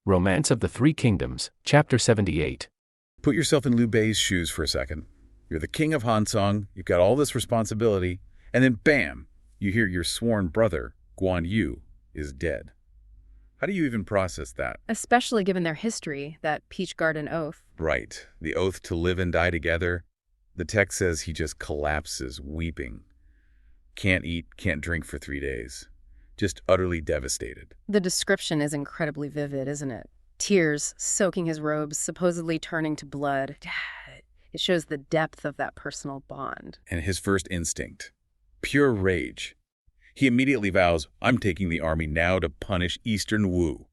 Romance of the Three Kingdoms, Chapter 78. Put yourself in Liu Bei's shoes for a second. You're the king of Hansong, you've got all this responsibility, and then bam, you hear your sworn brother, Guan Yu, is dead. How do you even process that? Especially given their history, that Peach Garden oath. Right, the oath to live and die together. The text says he just collapses, weeping. Can't eat, can't drink for 3 days. Just utterly devastated. The description is incredibly vivid, isn't it? Tears soaking his robes, supposedly turning to blood. It shows the depth of that personal bond. And his first instinct, pure rage. He immediately vows, I'm taking the army now to punish Eastern Wu.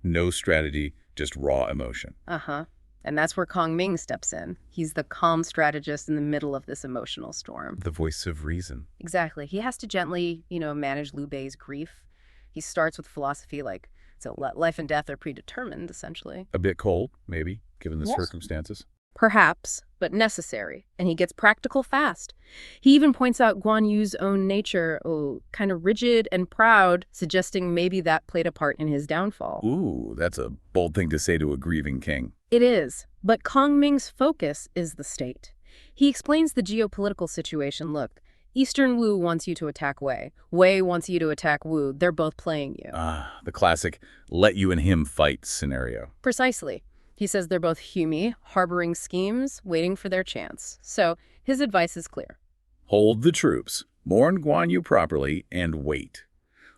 No strategy, just raw emotion. Uh-huh. And that's where Kong Ming steps in. He's the calm strategist in the middle of this emotional storm. The voice of reason. Exactly. He has to gently, manage Liu Bei's grief. He starts with philosophy like, so life and death are predetermined, essentially. A bit cold, maybe, given the circumstances. Perhaps, but necessary. And he gets practical fast. He even points out Guan Yu's own nature, kind of rigid and proud, suggesting maybe that played a part in his downfall. Ooh, that's a bold thing to say to a grieving king. It is, but Kong Ming's focus is the state. He explains the geopolitical situation. Look, Eastern Wu wants you to attack Wei. Wei wants you to attack Wu. They're both playing you. The classic let you and him fight scenario. Precisely. He says they're both Hume, harboring schemes, waiting for their chance. So his advice is clear. Hold the troops, mourn Guan Yu properly, and wait.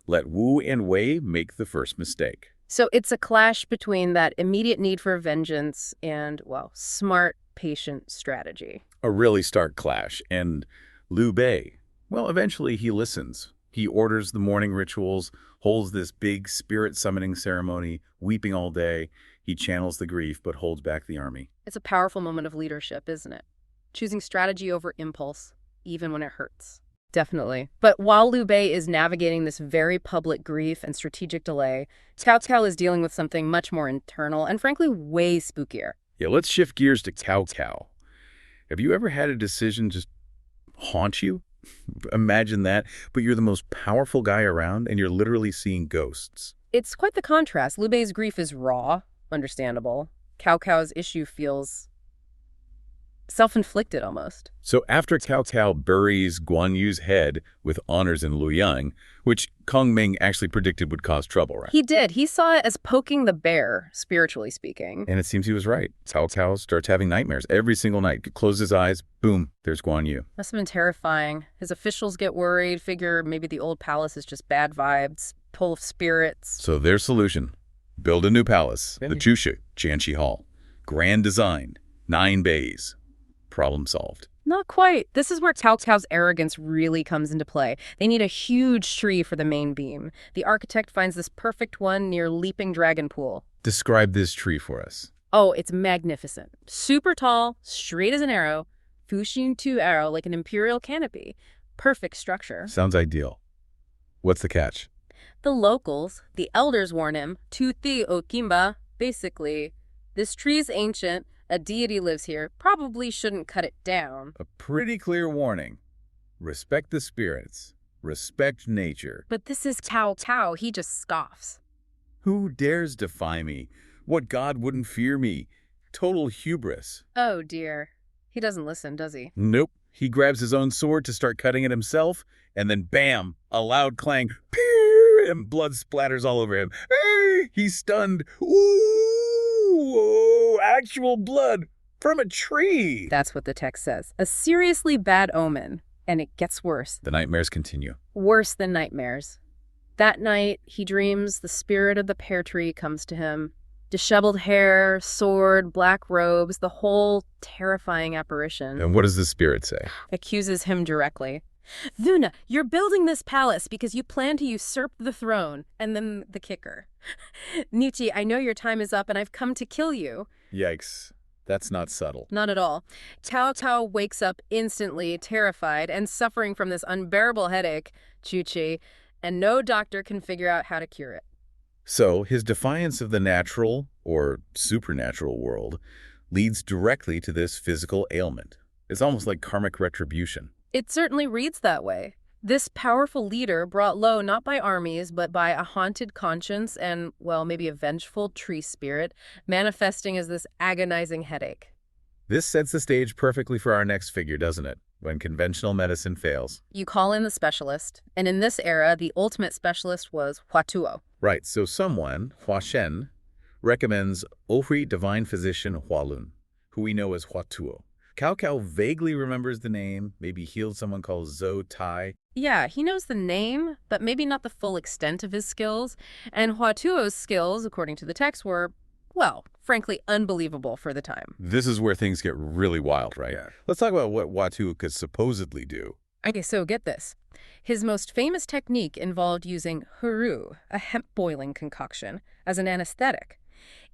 Let Wu and Wei make the first mistake. So it's a clash between that immediate need for vengeance and, smart, patient strategy. A really stark clash. And Liu Bei, eventually he listens. He orders the morning rituals, holds this big spirit summoning ceremony, weeping all day. He channels the grief, but holds back the army. It's a powerful moment of leadership, isn't it? Choosing strategy over impulse, even when it hurts. Definitely. But while Liu Bei is navigating this very public grief and strategic delay, Cao Cao is dealing with something much more internal and frankly way spookier. Yeah, let's shift gears to Cao Cao. Have you ever had a decision just haunt you? Imagine that, but you're the most powerful guy around and you're literally seeing ghosts. It's quite the contrast. Liu Bei's grief is raw, understandable. Cao Cao's issue feels self-inflicted almost. So after Cao Cao buries Guan Yu's head with honors in Luoyang, which Kong Ming actually predicted would cause trouble, right? He did. He saw it as poking the bear, spiritually speaking. And it seems he was right. Cao Cao starts having nightmares every single night. Closes his eyes, boom, there's Guan Yu. Must have been terrifying. His officials get worried, figure maybe the old palace is just bad vibes, full of spirits. So their solution, build a new palace, the Chushu, Jianqi Hall. Grand design, 9 bays. Problem solved. Not quite. This is where Cao Cao's arrogance really comes into play. They need a huge tree for the main beam. The architect finds this perfect one near Leaping Dragon Pool. Describe this tree for us. Oh, it's magnificent. Super tall, straight as an arrow, Fuxing 2 arrow like an imperial canopy. Perfect structure. Sounds ideal. What's the catch? The locals, the elders warn him, Tuthi Okimba, basically, this tree's ancient, a deity lives here, probably shouldn't cut it down. A pretty clear warning. Respect the spirits. Respect nature. But this is Cao Cao. He just scoffs. Who dares defy me? What god wouldn't fear me? Total hubris. Oh, dear. He doesn't listen, does he? Nope. He grabs his own sword to start cutting it himself, and then bam, a loud clang, peer, and blood splatters all over him. Hey, he's stunned. Ooh, actual blood from a tree. That's what the text says. A seriously bad omen. And it gets worse. The nightmares continue. Worse than nightmares. That night, he dreams the spirit of the pear tree comes to him. Disheveled hair, sword, black robes, the whole terrifying apparition. And what does the spirit say? Accuses him directly. Thuna, you're building this palace because you plan to usurp the throne. And then the kicker. Nietzsche, I know your time is up and I've come to kill you. Yikes. That's not subtle. Not at all. Cao Cao wakes up instantly, terrified, and suffering from this unbearable headache, Chuchi, and no doctor can figure out how to cure it. So his defiance of the natural, or supernatural world, leads directly to this physical ailment. It's almost like karmic retribution. It certainly reads that way. This powerful leader brought low not by armies, but by a haunted conscience and, well, maybe a vengeful tree spirit, manifesting as this agonizing headache. This sets the stage perfectly for our next figure, doesn't it? When conventional medicine fails. You call in the specialist, and in this era, the ultimate specialist was Huatuo. Right, so someone, Hua Shen, recommends Ohri divine physician Hualun, who we know as Huatuo. Cao Cao vaguely remembers the name, maybe healed someone called Zhou Tai. Yeah, he knows the name, but maybe not the full extent of his skills. And Huatuo's skills, according to the text, were, well, frankly, unbelievable for the time. This is where things get really wild, right? Yeah. Let's talk about what Huatuo could supposedly do. Okay, so get this. His most famous technique involved using heru, a hemp boiling concoction, as an anesthetic.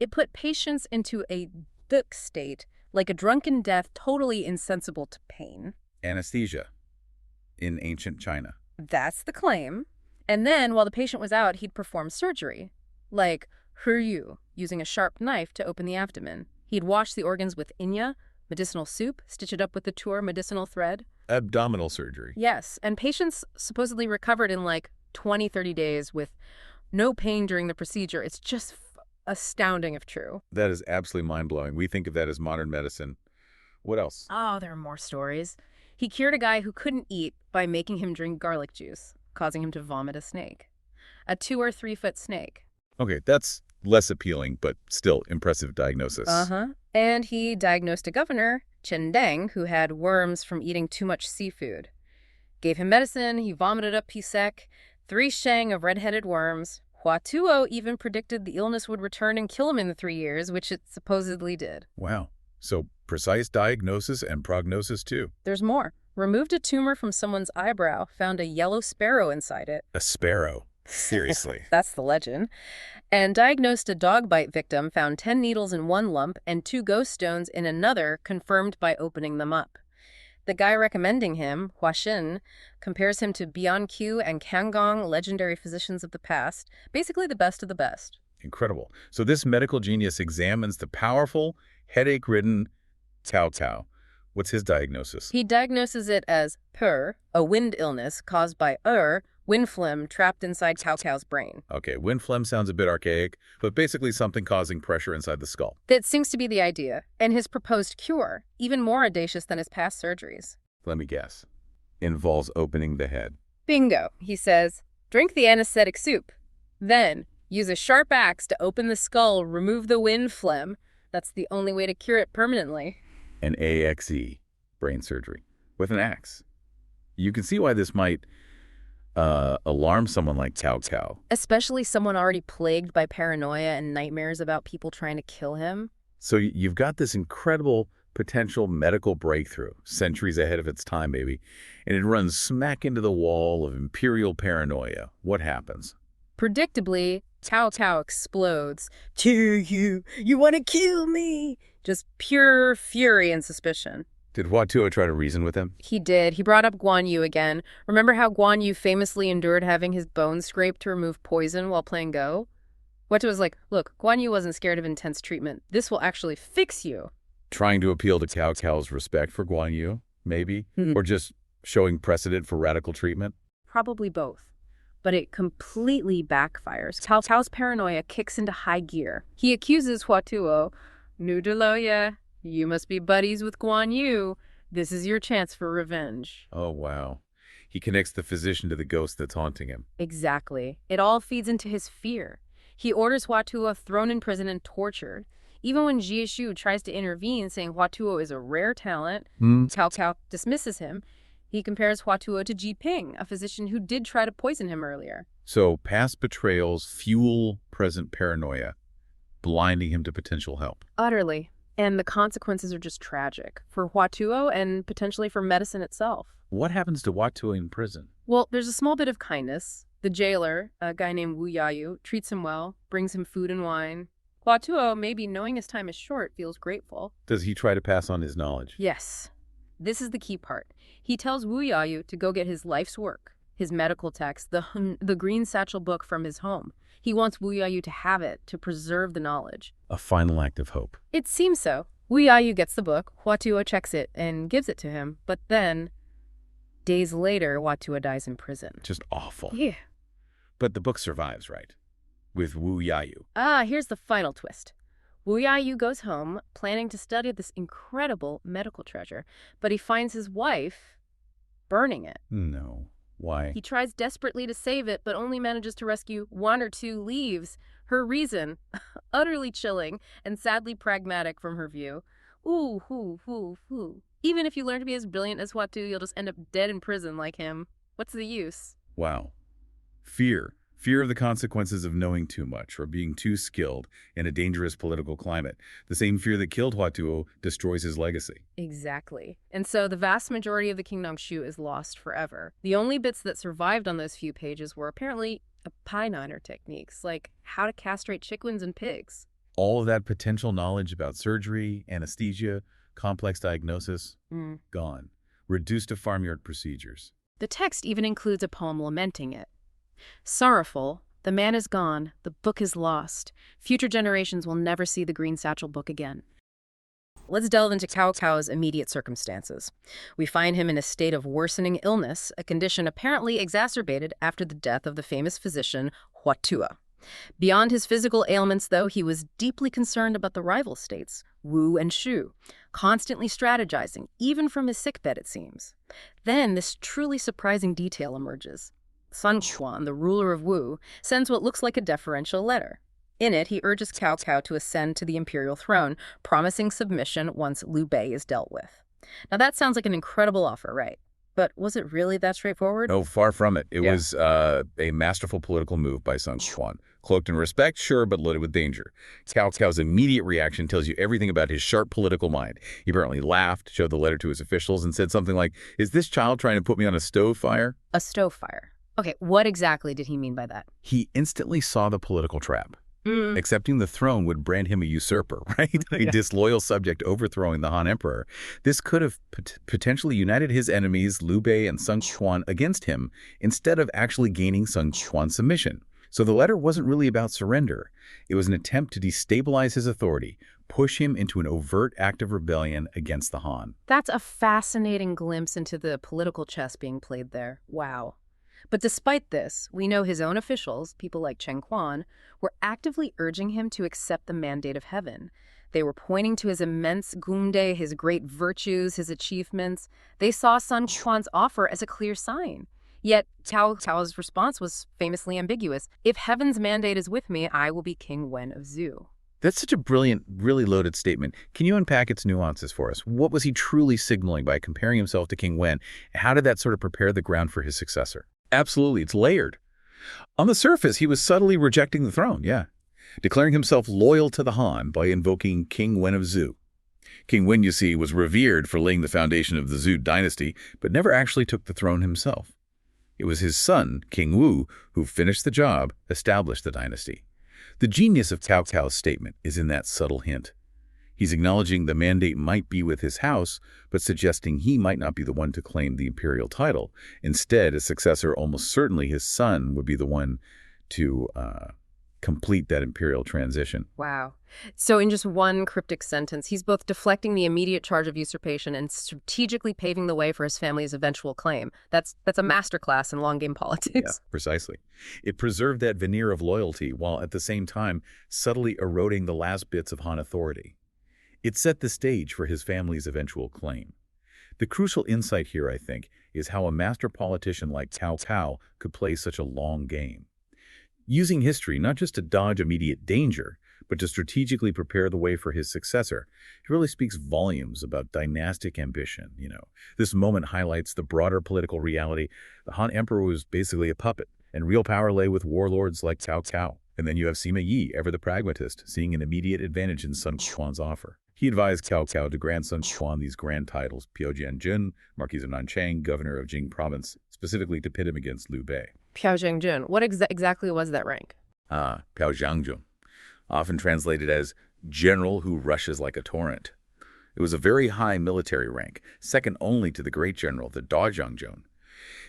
It put patients into a duk state, like a drunken death, totally insensible to pain. Anesthesia in ancient China. That's the claim. And then, while the patient was out, he'd perform surgery, like heru, using a sharp knife to open the abdomen. He'd wash the organs with inya, medicinal soup, stitch it up with the tur medicinal thread. Abdominal surgery. Yes, and patients supposedly recovered in like 20-30 days with no pain during the procedure. It's just astounding if true. That is absolutely mind-blowing. We think of that as modern medicine. What else? Oh, there are more stories. He cured a guy who couldn't eat by making him drink garlic juice, causing him to vomit a snake. A 2 or 3 foot snake. Okay, that's less appealing, but still impressive diagnosis. And he diagnosed a governor, Chen Deng, who had worms from eating too much seafood. Gave him medicine, he vomited up Pisek, 3 sheng of red-headed worms. Huatuo even predicted the illness would return and kill him in the 3 years, which it supposedly did. Wow. So precise diagnosis and prognosis too. There's more. Removed a tumor from someone's eyebrow, found a yellow sparrow inside it. A sparrow. Seriously. That's the legend. And diagnosed a dog bite victim, found 10 needles in one lump and 2 ghost stones in another, confirmed by opening them up. The guy recommending him, Hua Xin, compares him to Bian Qiu and Kangong, legendary physicians of the past, basically the best of the best. Incredible. So this medical genius examines the powerful, headache-ridden Cao Cao. What's his diagnosis? He diagnoses it as PER, a wind illness caused by wind phlegm trapped inside Cao Cao's brain. Okay, wind phlegm sounds a bit archaic, but basically something causing pressure inside the skull. That seems to be the idea, and his proposed cure, even more audacious than his past surgeries. Let me guess. Involves opening the head. Bingo, he says. Drink the anesthetic soup. Then, use a sharp axe to open the skull, remove the wind phlegm. That's the only way to cure it permanently. An AXE, brain surgery, with an axe. You can see why this might alarm someone like Cao Cao. Especially someone already plagued by paranoia and nightmares about people trying to kill him. So you've got this incredible potential medical breakthrough, centuries ahead of its time, maybe, and it runs smack into the wall of imperial paranoia. What happens? Predictably, Cao Cao explodes. You want to kill me? Just pure fury and suspicion. Did Huatuo try to reason with him? He did. He brought up Guan Yu again. Remember how Guan Yu famously endured having his bones scraped to remove poison while playing Go? Huatuo was like, look, Guan Yu wasn't scared of intense treatment. This will actually fix you. Trying to appeal to Cao Cao's respect for Guan Yu, maybe? Or just showing precedent for radical treatment? Probably both. But it completely backfires. Cao Cao's paranoia kicks into high gear. He accuses Huatuo, Nu Deloya, you must be buddies with Guan Yu. This is your chance for revenge. Oh, wow. He connects the physician to the ghost that's haunting him. Exactly. It all feeds into his fear. He orders Huatuo thrown in prison and tortured. Even when Jie Shu tries to intervene, saying Huatuo is a rare talent, Cao Cao dismisses him. He compares Huatuo to Ji Ping, a physician who did try to poison him earlier. So past betrayals fuel present paranoia, blinding him to potential help. Utterly. And the consequences are just tragic for Huatuo and potentially for medicine itself. What happens to Huatuo in prison? Well, there's a small bit of kindness. The jailer, a guy named Wu Yayu, treats him well, brings him food and wine. Huatuo, maybe knowing his time is short, feels grateful. Does he try to pass on his knowledge? Yes. This is the key part. He tells Wu Yayu to go get his life's work, his medical text, the green satchel book from his home. He wants Wu Yayu to have it, to preserve the knowledge. A final act of hope. It seems so. Wu Yayu gets the book, Huatuo checks it, and gives it to him. But then, Days later, Watua dies in prison. Just awful. Yeah. But the book survives, right? With Wu Yayu. Here's the final twist. Wu Yayu goes home, planning to study this incredible medical treasure, but he finds his wife burning it. No. Why? He tries desperately to save it, but only manages to rescue 1 or 2 leaves. Her reason, utterly chilling and sadly pragmatic from her view. Ooh, hoo, hoo, hoo. Even if you learn to be as brilliant as Huatu, you'll just end up dead in prison like him. What's the use? Wow. Fear. Fear of the consequences of knowing too much or being too skilled in a dangerous political climate. The same fear that killed Huatuo destroys his legacy. Exactly. And so the vast majority of the King Nangshu is lost forever. The only bits that survived on those few pages were apparently Paininer techniques, like how to castrate chickens and pigs. All of that potential knowledge about surgery, anesthesia, complex diagnosis, gone. Reduced to farmyard procedures. The text even includes a poem lamenting it. Sorrowful, the man is gone, the book is lost. Future generations will never see the Green Satchel book again. Let's delve into Cao Cao's immediate circumstances. We find him in a state of worsening illness, a condition apparently exacerbated after the death of the famous physician Huatua. Beyond his physical ailments, though, he was deeply concerned about the rival states, Wu and Shu, constantly strategizing, even from his sickbed, it seems. Then this truly surprising detail emerges. Sun Quan, the ruler of Wu, sends what looks like a deferential letter. In it, he urges Cao Cao to ascend to the imperial throne, promising submission once Liu Bei is dealt with. Now that sounds like an incredible offer, right? But was it really that straightforward? Oh, far from it. It was a masterful political move by Sun Quan. Cloaked in respect, sure, but loaded with danger. Cao Cao's immediate reaction tells you everything about his sharp political mind. He apparently laughed, showed the letter to his officials, and said something like, "Is this child trying to put me on a stove fire?" A stove fire. Okay, what exactly did he mean by that? He instantly saw the political trap. Accepting the throne would brand him a usurper, right? A disloyal subject overthrowing the Han Emperor. This could have potentially united his enemies, Liu Bei and Sun Quan, against him, instead of actually gaining Sun Quan's submission. So the letter wasn't really about surrender. It was an attempt to destabilize his authority, push him into an overt act of rebellion against the Han. That's a fascinating glimpse into the political chess being played there. Wow. But despite this, we know his own officials, people like Chen Quan, were actively urging him to accept the mandate of heaven. They were pointing to his immense gunde, his great virtues, his achievements. They saw Sun Quan's offer as a clear sign. Yet Cao Cao's response was famously ambiguous. If heaven's mandate is with me, I will be King Wen of Zhou. That's such a brilliant, really loaded statement. Can you unpack its nuances for us? What was he truly signaling by comparing himself to King Wen? How did that sort of prepare the ground for his successor? Absolutely, it's layered. On the surface, he was subtly rejecting the throne, declaring himself loyal to the Han by invoking King Wen of Zhou. King Wen, you see, was revered for laying the foundation of the Zhou dynasty, but never actually took the throne himself. It was his son, King Wu, who finished the job, established the dynasty. The genius of Cao Cao's statement is in that subtle hint. He's acknowledging the mandate might be with his house, but suggesting he might not be the one to claim the imperial title. Instead, a successor, almost certainly his son, would be the one to complete that imperial transition. Wow. So in just one cryptic sentence, he's both deflecting the immediate charge of usurpation and strategically paving the way for his family's eventual claim. That's a masterclass in long game politics. Yeah, precisely. It preserved that veneer of loyalty while at the same time subtly eroding the last bits of Han authority. It set the stage for his family's eventual claim. The crucial insight here, I think, is how a master politician like Cao Cao could play such a long game. Using history not just to dodge immediate danger, but to strategically prepare the way for his successor. It really speaks volumes about dynastic ambition. This moment highlights the broader political reality. The Han Emperor was basically a puppet, and real power lay with warlords like Cao Cao. And then you have Sima Yi, ever the pragmatist, seeing an immediate advantage in Sun Quan's offer. He advised Cao Cao to grant Sun Quan these grand titles, Piao Jianjun, Marquis of Nanchang, governor of Jing province, specifically to pit him against Liu Bei. Piao Jianjun, what exactly was that rank? Piao Jianjun, often translated as general who rushes like a torrent. It was a very high military rank, second only to the great general, the Da Jiangjun.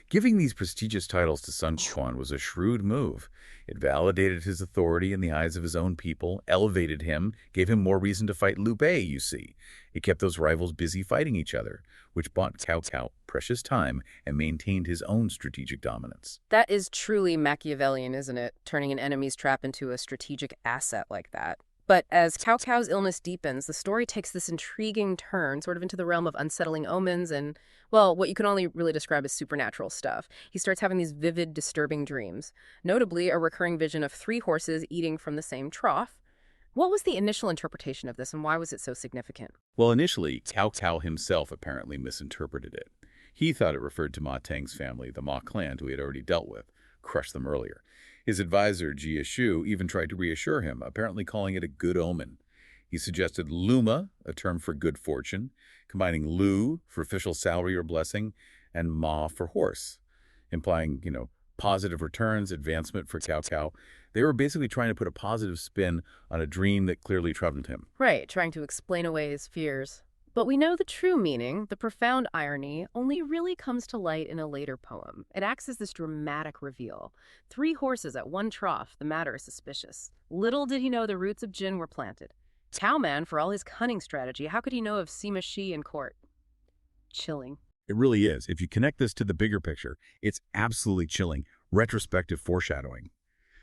Giving these prestigious titles to Sun Quan was a shrewd move. It validated his authority in the eyes of his own people, elevated him, gave him more reason to fight Liu Bei, you see. It kept those rivals busy fighting each other, which bought Cao Cao precious time and maintained his own strategic dominance. That is truly Machiavellian, isn't it? Turning an enemy's trap into a strategic asset like that. But as Cao Cao's illness deepens, the story takes this intriguing turn, sort of into the realm of unsettling omens and, well, what you can only really describe as supernatural stuff. He starts having these vivid, disturbing dreams, notably a recurring vision of 3 horses eating from the same trough. What was the initial interpretation of this, and why was it so significant? Well, initially, Cao Cao himself apparently misinterpreted it. He thought it referred to Ma Teng's family, the Ma clan, who he had already dealt with, crushed them earlier. His advisor, Jie Shu, even tried to reassure him, apparently calling it a good omen. He suggested Luma, a term for good fortune, combining Lu for official salary or blessing, and Ma for horse, implying, positive returns, advancement for Cao Cao. They were basically trying to put a positive spin on a dream that clearly troubled him. Right, trying to explain away his fears. But we know the true meaning, the profound irony, only really comes to light in a later poem. It acts as this dramatic reveal. 3 horses at one trough, the matter is suspicious. Little did he know the roots of Jin were planted. Cao Man, for all his cunning strategy, how could he know of Sima Shi in court? Chilling. It really is. If you connect this to the bigger picture, it's absolutely chilling, retrospective foreshadowing.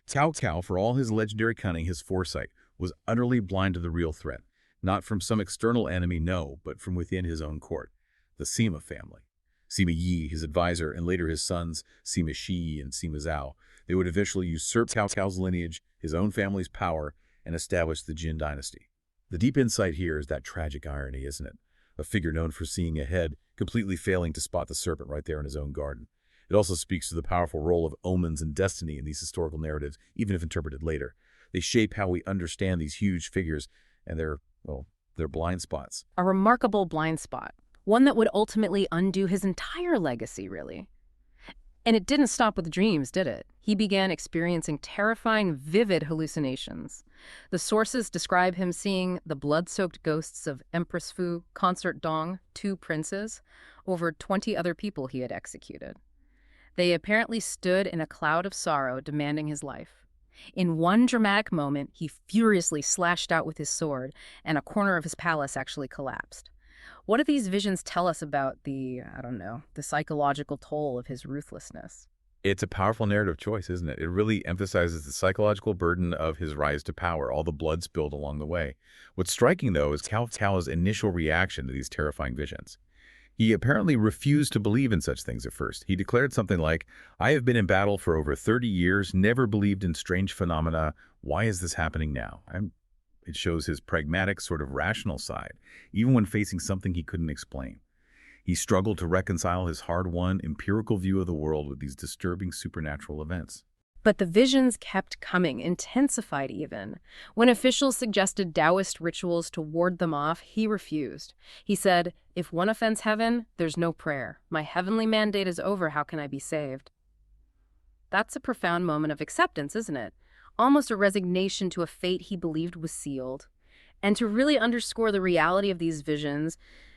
Cao Cao, for all his legendary cunning, his foresight, was utterly blind to the real threat. Not from some external enemy, no, but from within his own court, the Sima family. Sima Yi, his advisor, and later his sons, Sima Shi and Sima Zhao, they would eventually usurp Cao Cao's lineage, his own family's power, and establish the Jin dynasty. The deep insight here is that tragic irony, isn't it? A figure known for seeing ahead, completely failing to spot the serpent right there in his own garden. It also speaks to the powerful role of omens and destiny in these historical narratives, even if interpreted later. They shape how we understand these huge figures and their blind spots. A remarkable blind spot. One that would ultimately undo his entire legacy, really. And it didn't stop with dreams, did it? He began experiencing terrifying, vivid hallucinations. The sources describe him seeing the blood-soaked ghosts of Empress Fu, Consort Dong, 2 princes, over 20 other people he had executed. They apparently stood in a cloud of sorrow, demanding his life. In one dramatic moment, he furiously slashed out with his sword, and a corner of his palace actually collapsed. What do these visions tell us about the psychological toll of his ruthlessness? It's a powerful narrative choice, isn't it? It really emphasizes the psychological burden of his rise to power, all the blood spilled along the way. What's striking, though, is Cao Cao's initial reaction to these terrifying visions. He apparently refused to believe in such things at first. He declared something like, "I have been in battle for over 30 years, never believed in strange phenomena. Why is this happening now?" It shows his pragmatic, sort of rational side, even when facing something he couldn't explain. He struggled to reconcile his hard-won, empirical view of the world with these disturbing supernatural events. But the visions kept coming, intensified even. When officials suggested Taoist rituals to ward them off, he refused. He said, "If one offends heaven, there's no prayer. My heavenly mandate is over, how can I be saved?" That's a profound moment of acceptance, isn't it? Almost a resignation to a fate he believed was sealed. And to really underscore the reality of these visions,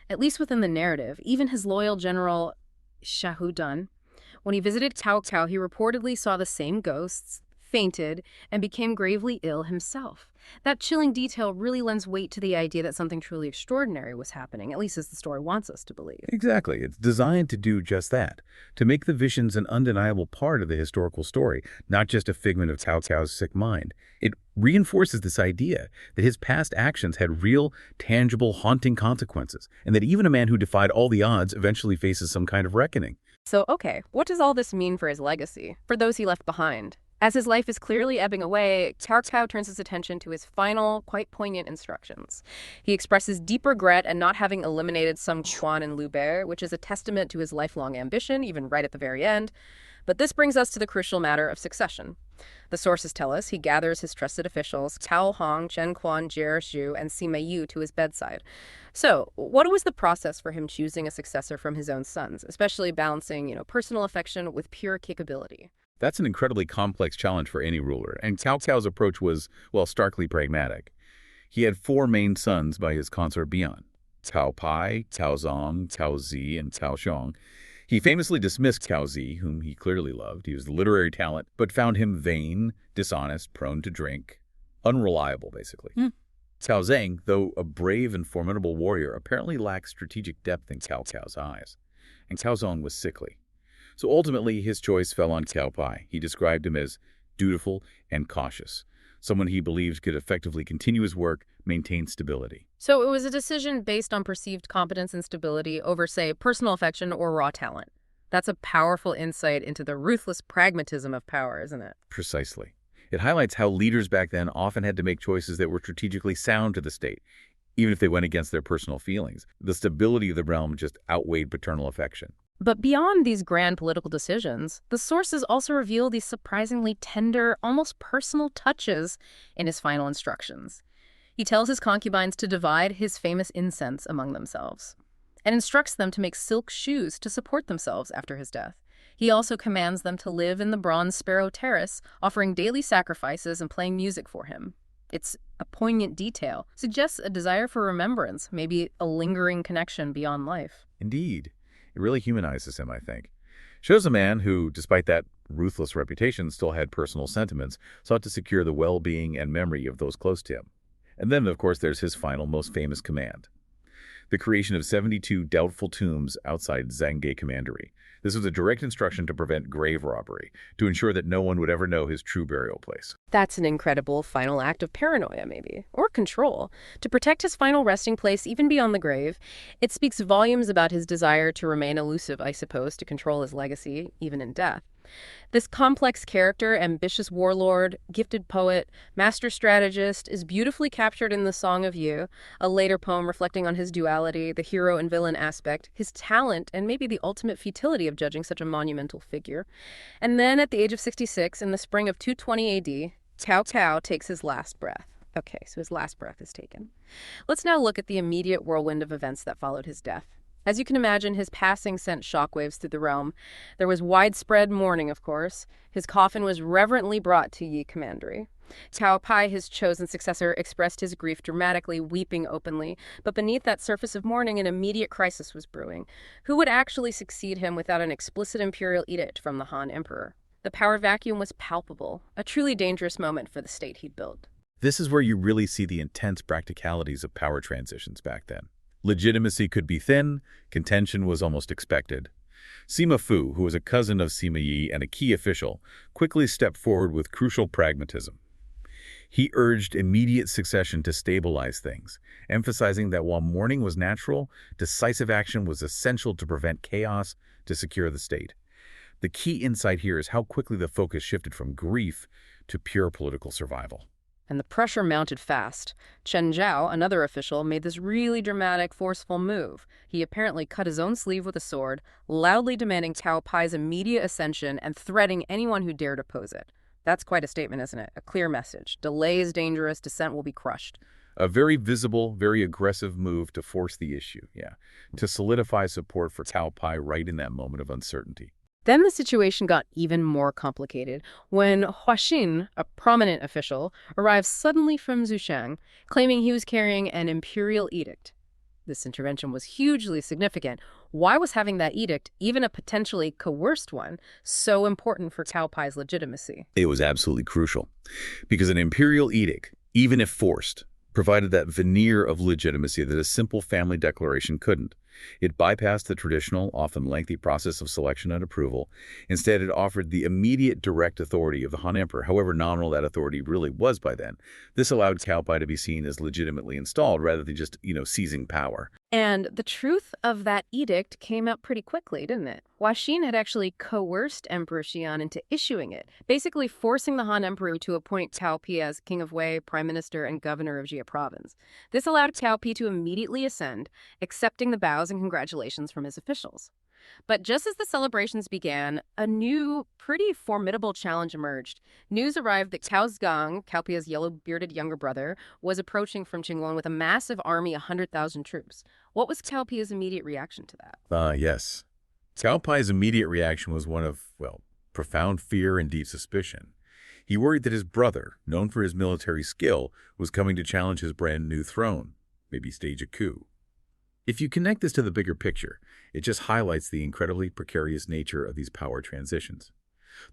at least within the narrative, even his loyal general, Xiahou Dun, when he visited Cao Cao, he reportedly saw the same ghosts, fainted, and became gravely ill himself. That chilling detail really lends weight to the idea that something truly extraordinary was happening, at least as the story wants us to believe. Exactly. It's designed to do just that, to make the visions an undeniable part of the historical story, not just a figment of Cao Cao's sick mind. It reinforces this idea that his past actions had real, tangible, haunting consequences, and that even a man who defied all the odds eventually faces some kind of reckoning. So, okay, what does all this mean for his legacy, for those he left behind? As his life is clearly ebbing away, Cao Cao turns his attention to his final, quite poignant instructions. He expresses deep regret at not having eliminated Sun Quan and Liu Bei, which is a testament to his lifelong ambition, even right at the very end. But this brings us to the crucial matter of succession. The sources tell us he gathers his trusted officials, Cao Hong, Chen Quan, Jie Shu, and Sima Yu, to his bedside. So, what was the process for him choosing a successor from his own sons, especially balancing, personal affection with pure capability? That's an incredibly complex challenge for any ruler, and Cao Cao's approach was, starkly pragmatic. He had 4 main sons by his consort Bian: Cao Pai, Cao Zong, Cao Zi, and Cao Xiong. He famously dismissed Cao Zi, whom he clearly loved. He was the literary talent, but found him vain, dishonest, prone to drink, unreliable, basically. Cao Zhang, though a brave and formidable warrior, apparently lacked strategic depth in Cao Cao's eyes. and Cao Zong was sickly. So ultimately, his choice fell on Cao Pai. He described him as dutiful and cautious, someone he believed could effectively continue his work, maintain stability. So it was a decision based on perceived competence and stability over, say, personal affection or raw talent. That's a powerful insight into the ruthless pragmatism of power, isn't it? Precisely. It highlights how leaders back then often had to make choices that were strategically sound to the state, even if they went against their personal feelings. The stability of the realm just outweighed paternal affection. But beyond these grand political decisions, the sources also reveal these surprisingly tender, almost personal touches in his final instructions. He tells his concubines to divide his famous incense among themselves and instructs them to make silk shoes to support themselves after his death. He also commands them to live in the Bronze Sparrow Terrace, offering daily sacrifices and playing music for him. It's a poignant detail, suggests a desire for remembrance, maybe a lingering connection beyond life. Indeed. It really humanizes him, I think. Shows a man who, despite that ruthless reputation, still had personal sentiments, sought to secure the well-being and memory of those close to him. And then, of course, there's his final, most famous command: the creation of 72 doubtful tombs outside Zhangge Commandery. This was a direct instruction to prevent grave robbery, to ensure that no one would ever know his true burial place. That's an incredible final act of paranoia, maybe, or control. To protect his final resting place, even beyond the grave, it speaks volumes about his desire to remain elusive, I suppose, to control his legacy, even in death. This complex character, ambitious warlord, gifted poet, master strategist, is beautifully captured in The Song of Yu, a later poem reflecting on his duality, the hero and villain aspect, his talent, and maybe the ultimate futility of judging such a monumental figure. And then, at the age of 66, in the spring of 220 AD, Cao Cao takes his last breath. Okay, so his last breath is taken. Let's now look at the immediate whirlwind of events that followed his death. As you can imagine, his passing sent shockwaves through the realm. There was widespread mourning, of course. His coffin was reverently brought to Yi Commandery. Cao Pai, his chosen successor, expressed his grief dramatically, weeping openly. But beneath that surface of mourning, an immediate crisis was brewing. Who would actually succeed him without an explicit imperial edict from the Han Emperor? The power vacuum was palpable, a truly dangerous moment for the state he'd built. This is where you really see the intense practicalities of power transitions back then. Legitimacy could be thin, contention was almost expected. Sima Fu, who was a cousin of Sima Yi and a key official, quickly stepped forward with crucial pragmatism. He urged immediate succession to stabilize things, emphasizing that while mourning was natural, decisive action was essential to prevent chaos, to secure the state. The key insight here is how quickly the focus shifted from grief to pure political survival. And the pressure mounted fast. Chen Zhao, another official, made this really dramatic, forceful move. He apparently cut his own sleeve with a sword, loudly demanding Cao Pai's immediate ascension and threatening anyone who dared oppose it. That's quite a statement, isn't it? A clear message. Delay is dangerous, dissent will be crushed. A very visible, very aggressive move to force the issue, to solidify support for Cao Pai right in that moment of uncertainty. Then the situation got even more complicated when Hua Xin, a prominent official, arrived suddenly from Zhushang, claiming he was carrying an imperial edict. This intervention was hugely significant. Why was having that edict, even a potentially coerced one, so important for Cao Pai's legitimacy? It was absolutely crucial, because an imperial edict, even if forced, provided that veneer of legitimacy that a simple family declaration couldn't. It bypassed the traditional, often lengthy process of selection and approval. Instead, it offered the immediate direct authority of the Han Emperor, however nominal that authority really was by then. This allowed Cao Pai to be seen as legitimately installed rather than just, seizing power. And the truth of that edict came out pretty quickly, didn't it? Hua Xin had actually coerced Emperor Xian into issuing it, basically forcing the Han Emperor to appoint Cao Pi as King of Wei, Prime Minister, and Governor of Jia Province. This allowed Cao Pi to immediately ascend, accepting the bows and congratulations from his officials. But just as the celebrations began, a new, pretty formidable challenge emerged. News arrived that Cao Zgang, Cao Pi's yellow-bearded younger brother, was approaching from Qinglong with a massive army, 100,000 troops. What was Cao Pi's immediate reaction to that? Yes. Cao Pai's immediate reaction was one of, profound fear and deep suspicion. He worried that his brother, known for his military skill, was coming to challenge his brand new throne, maybe stage a coup. If you connect this to the bigger picture, it just highlights the incredibly precarious nature of these power transitions.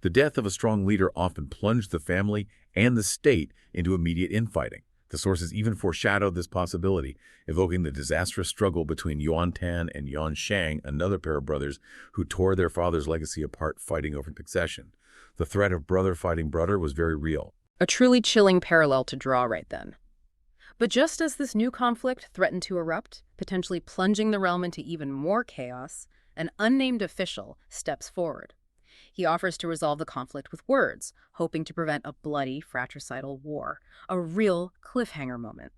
The death of a strong leader often plunged the family and the state into immediate infighting, The sources even foreshadowed this possibility, evoking the disastrous struggle between Yuan Tan and Yuan Shang, another pair of brothers who tore their father's legacy apart fighting over succession. The threat of brother fighting brother was very real. A truly chilling parallel to draw right then. But just as this new conflict threatened to erupt, potentially plunging the realm into even more chaos, an unnamed official steps forward. He offers to resolve the conflict with words, hoping to prevent a bloody, fratricidal war. A real cliffhanger moment.